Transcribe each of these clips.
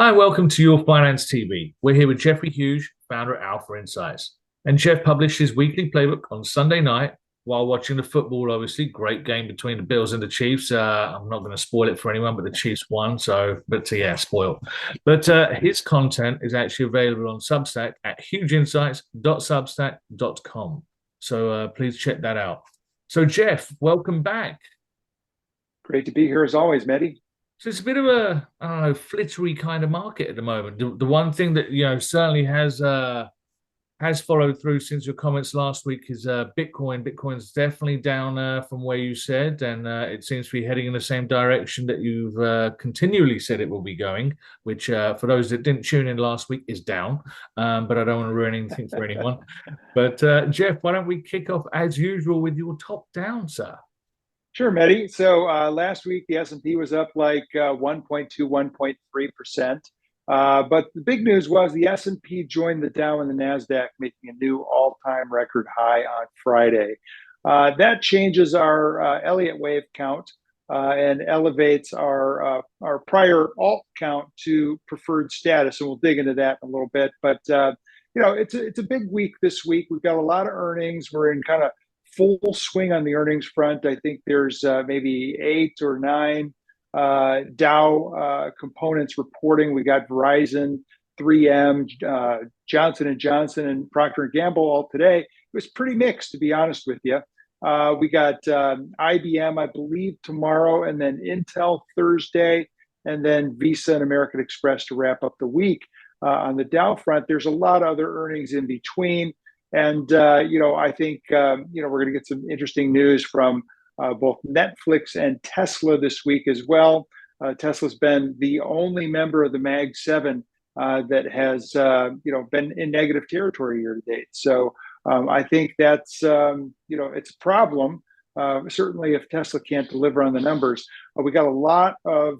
Hi, welcome to Your Finance TV. We're here with Jeffrey Hughes, founder at Alpha Insights. And Jeff published his weekly playbook on Sunday night while watching the football, obviously. Great game between the Bills and the Chiefs. I'm not going to spoil it for anyone, but the Chiefs won. Yeah, spoil. But his content is actually available on Substack at hugeinsights.substack.com. So please check that out. So, Jeff, welcome back. Great to be here as always, Mehdi. So it's a bit of a, I don't know, flittery kind of market at the moment. The one thing that certainly has followed through since your comments last week is Bitcoin. Bitcoin's definitely down from where you said, and it seems to be heading in the same direction that you've continually said it will be going. Which, for those that didn't tune in last week, is down. But I don't want to ruin anything for anyone. But Jeff, why don't we kick off as usual with your top down, sir? Sure, Mehdi. So last week, the S&P was up like 1.2, 1.3%. But the big news was the S&P joined the Dow and the NASDAQ, making a new all-time record high on Friday. That changes our Elliott wave count and elevates our prior alt count to preferred status. And we'll dig into that in a little bit. But, it's a big week this week. We've got a lot of earnings. We're in kind of full swing on the earnings front. I think there's maybe 8 or 9 Dow components reporting. We got Verizon, 3M, Johnson & Johnson, and Procter & Gamble all today. It was pretty mixed, to be honest with you. We got IBM, I believe, tomorrow, and then Intel Thursday, and then Visa and American Express to wrap up the week. On the Dow front, there's a lot of other earnings in between. And, I think, we're going to get some interesting news from both Netflix and Tesla this week as well. Tesla's been the only member of the Mag 7 that has, been in negative territory year to date. So I think that's, it's a problem. Certainly if Tesla can't deliver on the numbers. We got a lot of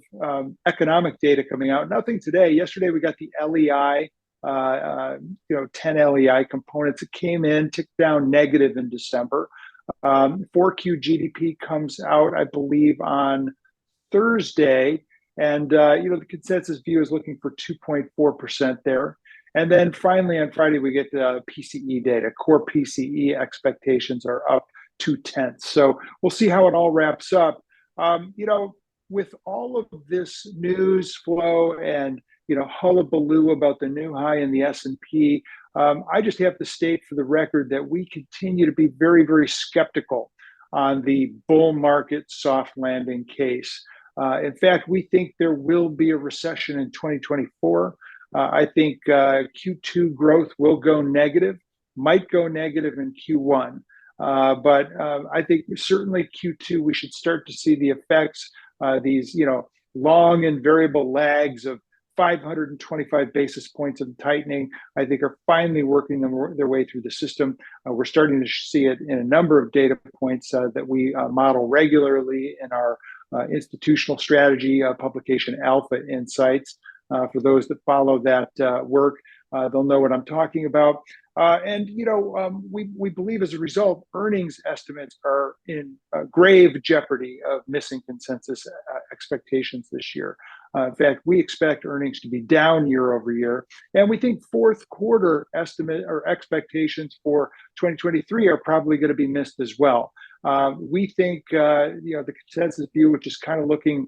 economic data coming out. Nothing today. Yesterday, we got the LEI, 10 LEI components. It came in, ticked down negative in December. 4Q GDP comes out, I believe, on Thursday. And, the consensus view is looking for 2.4% there. And then finally on Friday, we get the PCE data. Core PCE expectations are up 0.2. So we'll see how it all wraps up. With all of this news flow and hullabaloo about the new high in the S&P, I just have to state for the record that we continue to be very, very skeptical on the bull market soft landing case. In fact, we think there will be a recession in 2024. I think Q2 growth will go negative, might go negative in Q1. But I think certainly Q2, we should start to see the effects, these, long and variable lags of 525 basis points of tightening, I think are finally working their way through the system. We're starting to see it in a number of data points that we model regularly in our institutional strategy publication, Alpha Insights. For those that follow that work, they'll know what I'm talking about. We believe as a result, earnings estimates are in grave jeopardy of missing consensus expectations this year. In fact, we expect earnings to be down year over year. And we think fourth quarter estimate or expectations for 2023 are probably going to be missed as well. We think, the consensus view, which is kind of looking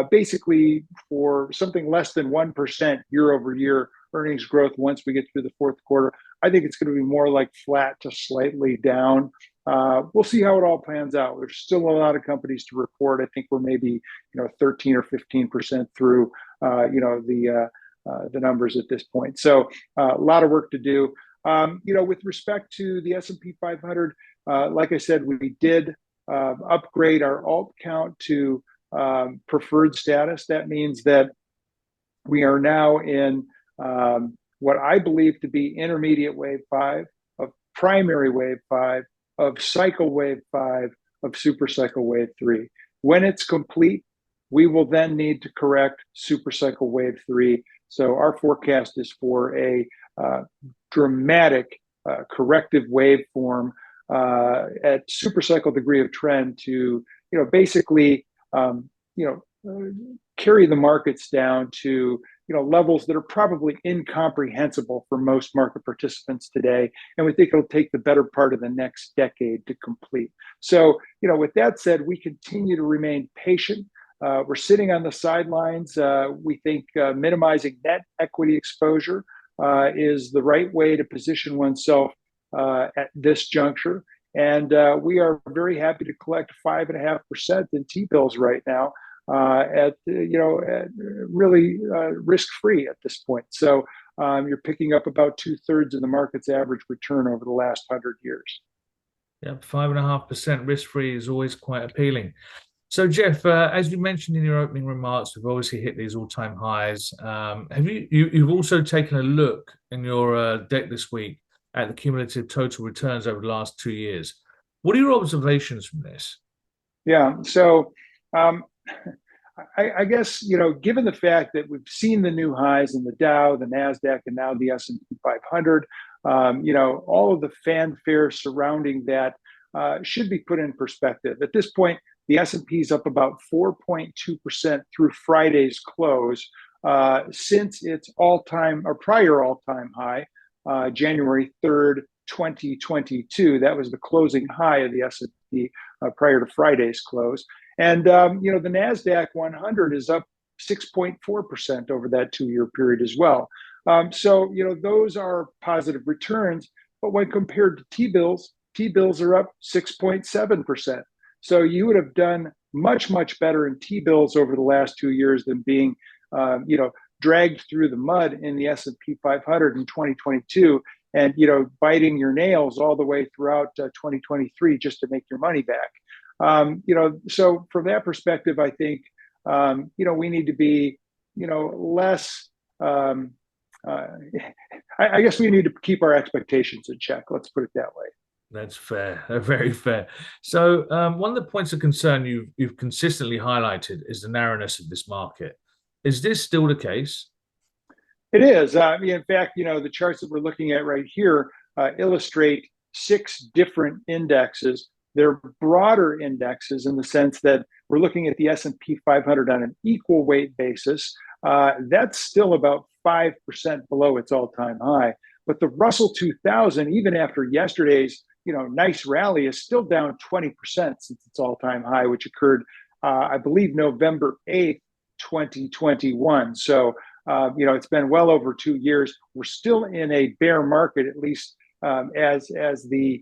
basically for something less than 1% year over year earnings growth once we get through the fourth quarter. I think it's going to be more like flat to slightly down. We'll see how it all plans out. There's still a lot of companies to report. I think we're maybe 13 or 15% through the numbers at this point. So a lot of work to do. With respect to the S&P 500, like I said, we did upgrade our alt count to preferred status. That means that we are now in what I believe to be intermediate wave 5, of primary wave 5, of cycle wave 5, of super cycle wave 3. When it's complete, we will then need to correct super cycle wave 3. So our forecast is for a dramatic corrective waveform at super cycle degree of trend to basically carry the markets down to levels that are probably incomprehensible for most market participants today, and we think it'll take the better part of the next decade to complete. So, with that said, we continue to remain patient. We're sitting on the sidelines. We think minimizing net equity exposure is the right way to position oneself at this juncture. And we are very happy to collect 5.5% in T-bills right now at really risk-free at this point. So you're picking up about 2/3 of the market's average return over the last 100 years. Yeah, 5.5% risk-free is always quite appealing. So, Jeff, as you mentioned in your opening remarks, we've obviously hit these all-time highs. Have you've also taken a look in your deck this week at the cumulative total returns over the last 2 years? What are your observations from this? Yeah, so I guess, given the fact that we've seen the new highs in the Dow, the NASDAQ, and now the S&P 500, all of the fanfare surrounding that should be put in perspective. At this point, the S&P is up about 4.2% through Friday's close since its prior all-time high, January 3rd, 2022. That was the closing high of the S&P prior to Friday's close. And, the NASDAQ 100 is up 6.4% over that 2-year period as well. So, those are positive returns. But when compared to T-bills, T-bills are up 6.7%. So you would have done much, much better in T-bills over the last 2 years than being, dragged through the mud in the S&P 500 in 2022 and, biting your nails all the way throughout 2023 just to make your money back. So from that perspective, I think, we need to be, less, I guess we need to keep our expectations in check. Let's put it that way. That's fair. Very fair. So one of the points of concern you've consistently highlighted is the narrowness of this market. Is this still the case? It is. In fact, the charts that we're looking at right here illustrate 6 different indexes. They're broader indexes in the sense that we're looking at the S&P 500 on an equal weight basis. That's still about 5% below its all-time high. But the Russell 2000, even after yesterday's nice rally, is still down 20% since its all-time high, which occurred, I believe, November 8th, 2021. So, it's been well over 2 years. We're still in a bear market, at least as the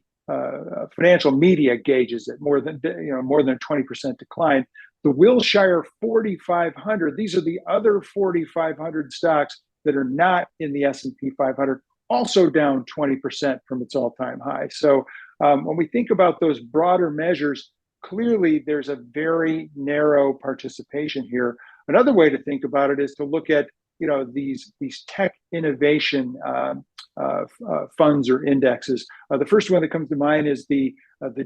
financial media gauges it, more than 20% decline. The Wilshire 4500, these are the other 4,500 stocks that are not in the S&P 500, also down 20% from its all-time high. So when we think about those broader measures, clearly there's a very narrow participation here. Another way to think about it is to look at these tech innovation funds or indexes. The first one that comes to mind is the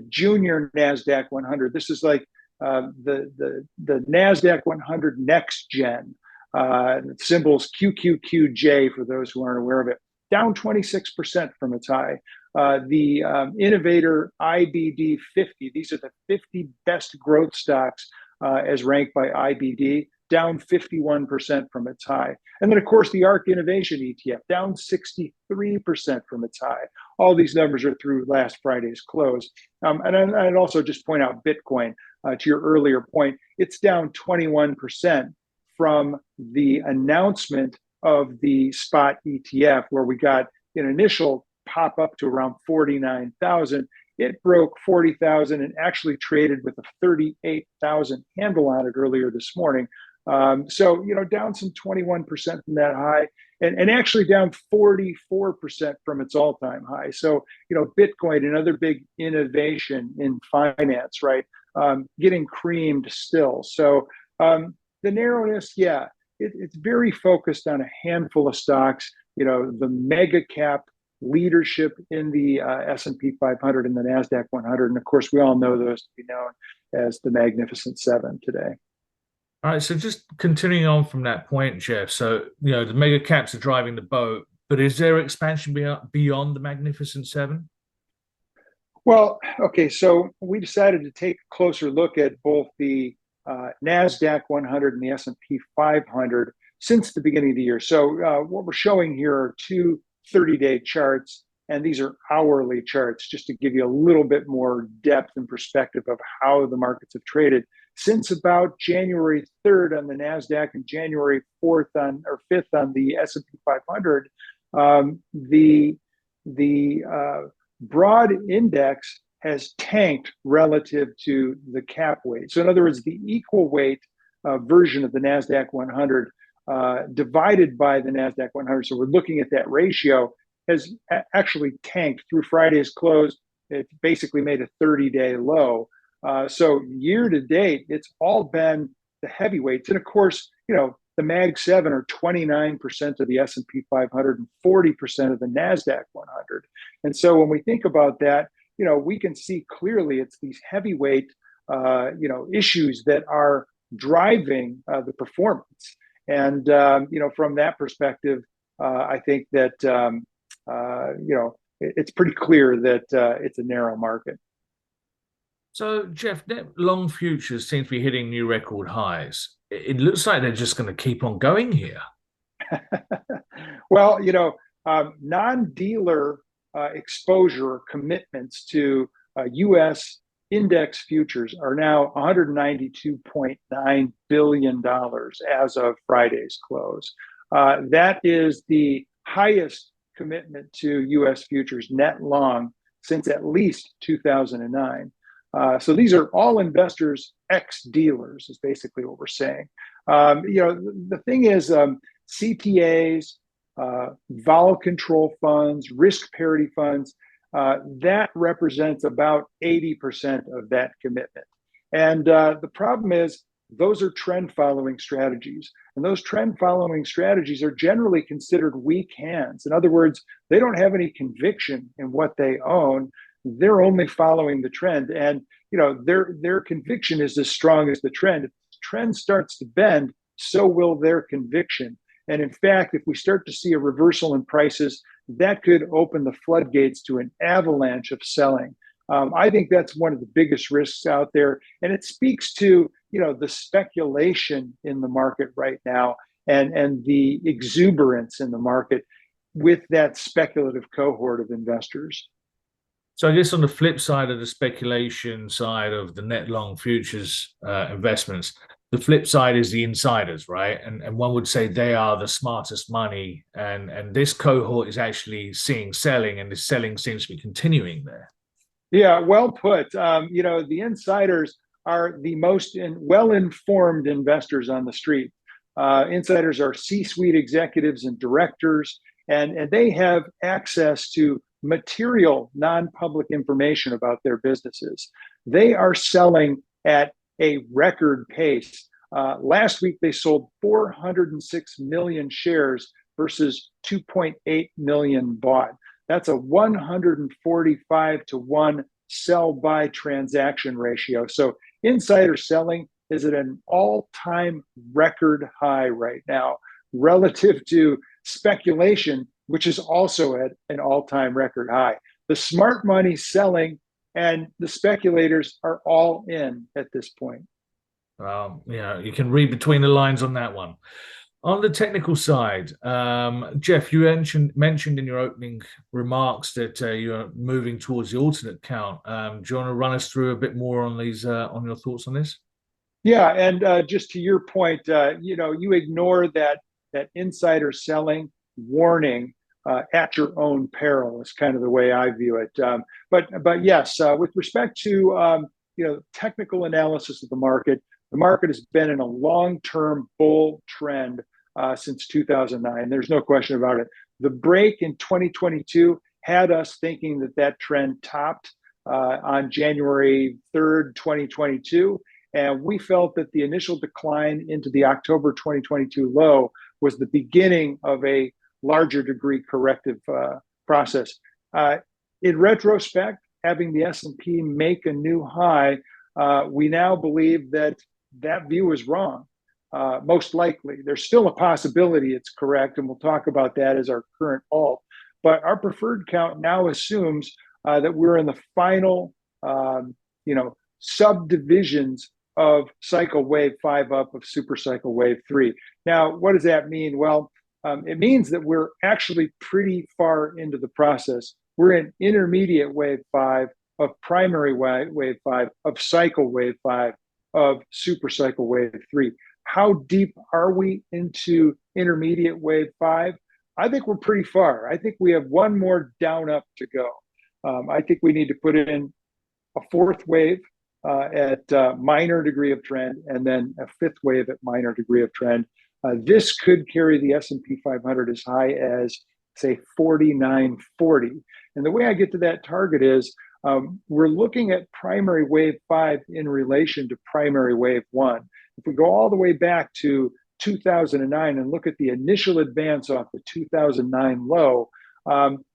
junior NASDAQ 100. This is like the NASDAQ 100 Next Gen. Symbols QQQJ for those who aren't aware of it. Down 26% from its high. The Innovator IBD 50. These are the 50 best growth stocks as ranked by IBD. Down 51% from its high. And then, of course, the ARK Innovation ETF, down 63% from its high. All these numbers are through last Friday's close. And I'd also just point out Bitcoin, to your earlier point, it's down 21% from the announcement of the spot ETF, where we got an initial pop up to around 49,000. It broke 40,000 and actually traded with a 38,000 handle on it earlier this morning. So, down some 21% from that high and actually down 44% from its all-time high. So, Bitcoin, another big innovation in finance, right? Getting creamed still. So the narrowness, yeah, it's very focused on a handful of stocks, the mega cap leadership in the S&P 500 and the NASDAQ 100. And of course, we all know those to be known as the Magnificent Seven today. All right, so just continuing on from that point, Jeff. So, the mega caps are driving the boat, but is there expansion beyond the Magnificent Seven? Well, okay, so we decided to take a closer look at both the NASDAQ 100 and the S&P 500 since the beginning of the year. So what we're showing here are two 30-day charts, and these are hourly charts, just to give you a little bit more depth and perspective of how the markets have traded since about January 3rd on the NASDAQ and January 4th or 5th on the S&P 500. The broad index has tanked relative to the cap weight. So in other words, the equal weight version of the NASDAQ 100 divided by the NASDAQ 100, so we're looking at that ratio, has actually tanked through Friday's close. It basically made a 30-day low. So year to date, it's all been the heavyweights. And of course, the Mag 7 are 29% of the S&P 500 and 40% of the NASDAQ 100. And so when we think about that, we can see clearly it's these heavyweight, issues that are driving the performance. And, from that perspective, I think that, it's pretty clear that it's a narrow market. So, Jeff, net long futures seem to be hitting new record highs. It looks like they're just going to keep on going here. Well, non-dealer exposure commitments to U.S. index futures are now $192.9 billion as of Friday's close. That is the highest commitment to U.S. futures net long since at least 2009. So these are all investors, ex-dealers, is basically what we're saying. The thing is, CTAs, vol control funds, risk parity funds, that represents about 80% of that commitment. And the problem is, those are trend following strategies. And those trend following strategies are generally considered weak hands. In other words, they don't have any conviction in what they own. They're only following the trend. And their conviction is as strong as the trend. If the trend starts to bend, so will their conviction. And in fact, if we start to see a reversal in prices, that could open the floodgates to an avalanche of selling. I think that's one of the biggest risks out there. And it speaks to, the speculation in the market right now and the exuberance in the market with that speculative cohort of investors. So I guess on the flip side of the speculation side of the net long futures investments, the flip side is the insiders, right? And one would say they are the smartest money. And this cohort is actually seeing selling, and the selling seems to be continuing there. Yeah, well put. The insiders are the most well-informed investors on the street. Insiders are C-suite executives and directors, and they have access to material non-public information about their businesses. They are selling at a record pace. Last week, they sold 406 million shares versus 2.8 million bought. That's a 145 to 1 sell-buy transaction ratio. So insider selling is at an all-time record high right now relative to speculation, which is also at an all-time record high. The smart money selling and the speculators are all in at this point. You can read between the lines on that one. On the technical side, Jeff, you mentioned in your opening remarks that you're moving towards the alternate count. Do you want to run us through a bit more on these, on your thoughts on this? Yeah, and just to your point, you ignore that insider selling warning at your own peril is kind of the way I view it. But yes, with respect to technical analysis of the market has been in a long-term bull trend since 2009. There's no question about it. The break in 2022 had us thinking that trend topped on January 3rd, 2022. And we felt that the initial decline into the October 2022 low was the beginning of a larger degree corrective process. In retrospect, having the S&P make a new high, we now believe that view was wrong. Most likely, there's still a possibility it's correct, and we'll talk about that as our current alt. But our preferred count now assumes that we're in the final, subdivisions of cycle wave 5 up of super cycle wave 3. Now, what does that mean? Well, it means that we're actually pretty far into the process. We're in intermediate wave 5 of primary wave 5 of cycle wave 5 of super cycle wave 3. How deep are we into intermediate wave 5? I think we're pretty far. I think we have one more down up to go. I think we need to put in a fourth wave at minor degree of trend, and then a fifth wave at minor degree of trend. This could carry the S&P 500 as high as, say, 4940. And the way I get to that target is we're looking at primary wave 5 in relation to primary wave 1. If we go all the way back to 2009 and look at the initial advance off the 2009 low,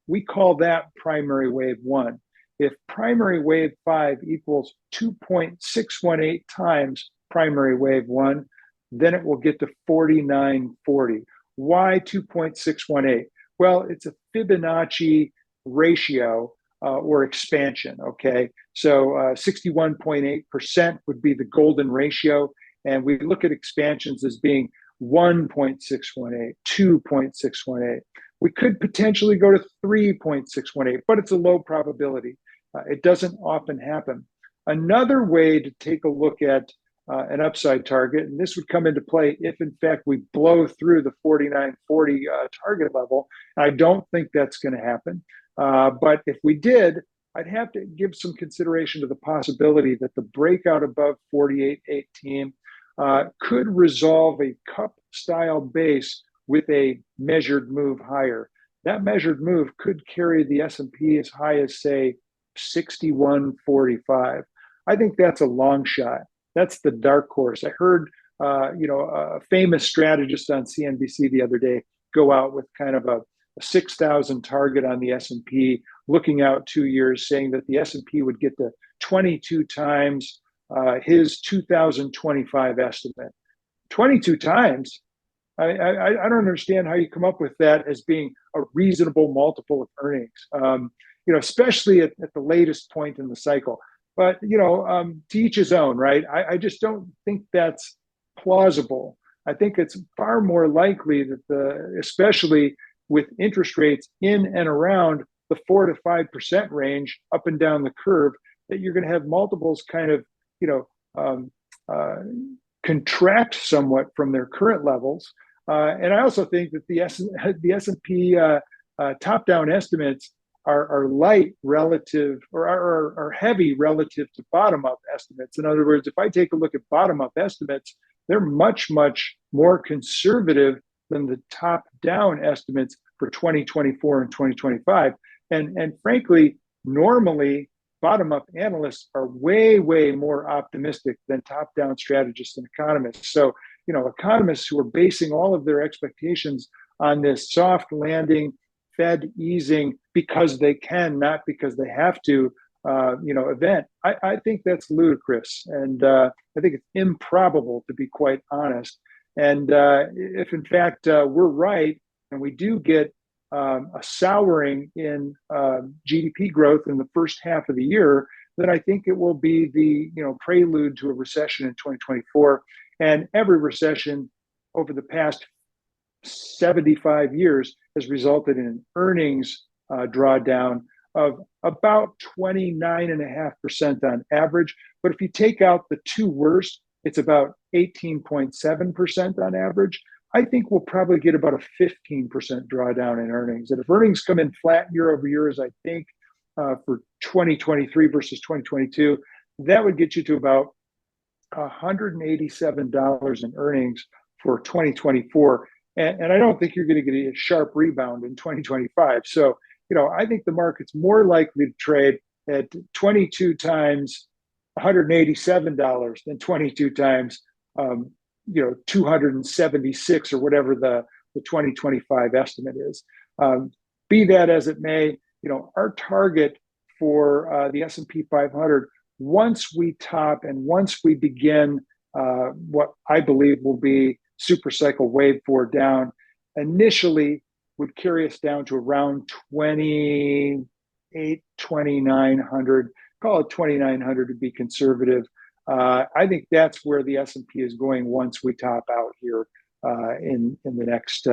we call that primary wave 1. If primary wave 5 equals 2.618 times primary wave 1, then it will get to 4940. Why 2.618? Well, it's a Fibonacci ratio or expansion, okay? So 61.8% would be the golden ratio. And we look at expansions as being 1.618, 2.618. We could potentially go to 3.618, but it's a low probability. It doesn't often happen. Another way to take a look at an upside target, and this would come into play if, in fact, we blow through the 4940 target level. I don't think that's going to happen. But if we did, I'd have to give some consideration to the possibility that the breakout above 4818 could resolve a cup-style base with a measured move higher. That measured move could carry the S&P as high as, say, 6145. I think that's a long shot. That's the dark horse. I heard, a famous strategist on CNBC the other day go out with kind of a 6,000 target on the S&P, looking out 2 years, saying that the S&P would get to 22 times his 2025 estimate. 22 times? I don't understand how you come up with that as being a reasonable multiple of earnings, especially at the latest point in the cycle. But, to each his own, right? I just don't think that's plausible. I think it's far more likely that especially with interest rates in and around the 4 to 5% range up and down the curve, that you're going to have multiples kind of, contract somewhat from their current levels. And I also think that the S&P top-down estimates are light relative, or are heavy relative to bottom-up estimates. In other words, if I take a look at bottom-up estimates, they're much, much more conservative than the top-down estimates for 2024 and 2025. And frankly, normally, bottom-up analysts are way, way more optimistic than top-down strategists and economists. So, economists who are basing all of their expectations on this soft landing, Fed easing because they can, not because they have to, event. I think that's ludicrous, and I think it's improbable, to be quite honest. And if in fact we're right, and we do get a souring in GDP growth in the first half of the year, then I think it will be the prelude to a recession in 2024. And every recession over the past 75 years has resulted in an earnings drawdown of about 29.5% on average. But if you take out the two worst, it's about 18.7% on average. I think we'll probably get about a 15% drawdown in earnings. And if earnings come in flat year over year, as I think for 2023 versus 2022, that would get you to about $187 in earnings for 2024. And I don't think you're going to get a sharp rebound in 2025. So, I think the market's more likely to trade at 22 times $187 than 22 times, 276 or whatever the 2025 estimate is. Be that as it may, our target for the S&P 500, once we top and once we begin what I believe will be super cycle wave 4 down, initially would carry us down to around 2,900, call it 2,900 to be conservative. I think that's where the S&P is going once we top out here in the next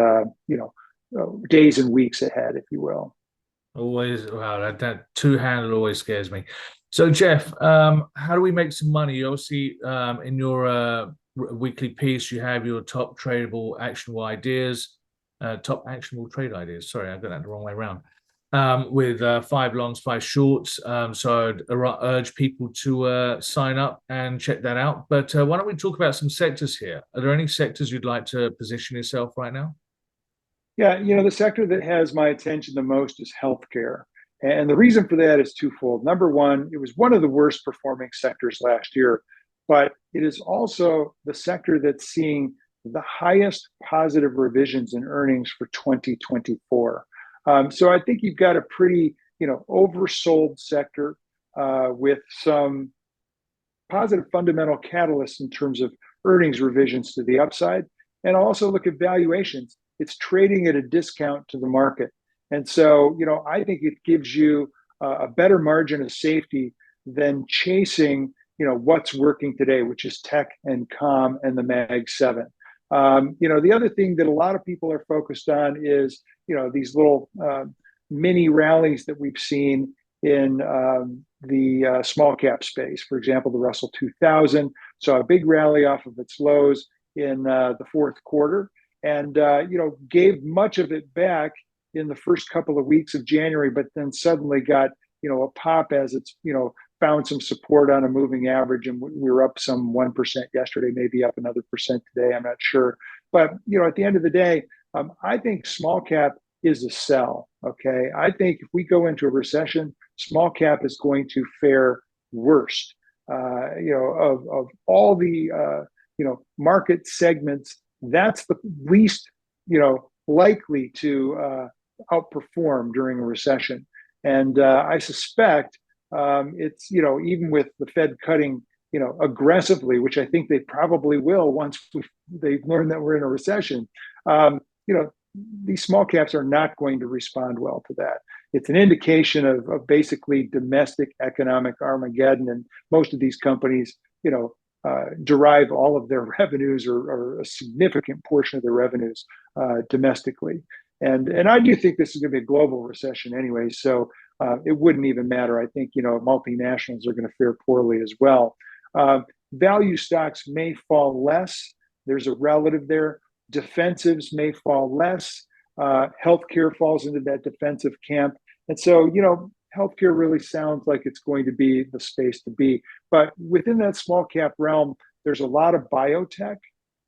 days and weeks ahead, if you will. Always, wow, that two-handed always scares me. So, Jeff, how do we make some money? You obviously, in your weekly piece, you have your top tradable actionable ideas, top actionable trade ideas. Sorry, I got that the wrong way around. With 5 longs, 5 shorts. So I'd urge people to sign up and check that out. But why don't we talk about some sectors here? Are there any sectors you'd like to position yourself right now? Yeah, the sector that has my attention the most is healthcare. And the reason for that is twofold. Number one, it was one of the worst performing sectors last year, but it is also the sector that's seeing the highest positive revisions in earnings for 2024. So I think you've got a pretty, oversold sector with some positive fundamental catalysts in terms of earnings revisions to the upside. And also look at valuations. It's trading at a discount to the market. And so, I think it gives you a better margin of safety than chasing, what's working today, which is tech and comm and the Mag 7. The other thing that a lot of people are focused on is, these little mini rallies that we've seen in the small cap space. For example, the Russell 2000 saw a big rally off of its lows in the fourth quarter, and gave much of it back in the first couple of weeks of January, but then suddenly got a pop as it's found some support on a moving average, and we were up some 1% yesterday, maybe up another percent today. I'm not sure, but at the end of the day, I think small cap is a sell. Okay, I think if we go into a recession, small cap is going to fare worst. Of all the market segments, that's the least likely to outperform during a recession. And I suspect it's even with the Fed cutting aggressively, which I think they probably will once they've learned that we're in a recession. These small caps are not going to respond well to that. It's an indication of basically domestic economic Armageddon, and most of these companies, derive all of their revenues or a significant portion of their revenues domestically. And I do think this is going to be a global recession anyway, so it wouldn't even matter. I think multinationals are going to fare poorly as well. Value stocks may fall less. There's a relative there. Defensives may fall less. Healthcare falls into that defensive camp. And so, healthcare really sounds like it's going to be the space to be. But within that small cap realm, there's a lot of biotech,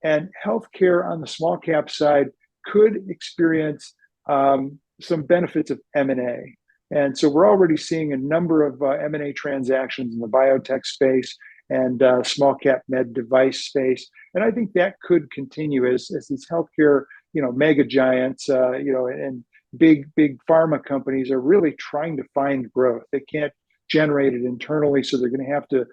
and healthcare on the small cap side could experience some benefits of M&A. And so we're already seeing a number of M&A transactions in the biotech space and small cap med device space. And I think that could continue as these healthcare, mega giants, and big pharma companies are really trying to find growth. They can't generate it internally, so they're going to have to,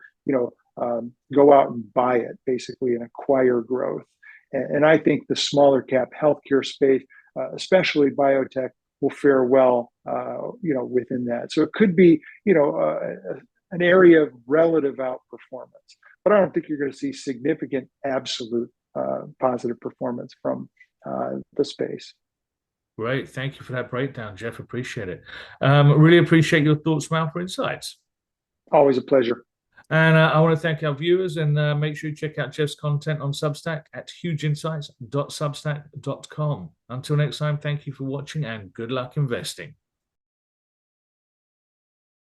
go out and buy it basically and acquire growth. And I think the smaller cap healthcare space, especially biotech, will fare well, within that. So it could be, an area of relative outperformance, but I don't think you're going to see significant absolute positive performance from the space. Great. Thank you for that breakdown, Jeff. Appreciate it. Really appreciate your thoughts from Alpha Insights. Always a pleasure. And I want to thank our viewers, and make sure you check out Jeff's content on Substack at hugeinsights.substack.com. Until next time, thank you for watching and good luck investing.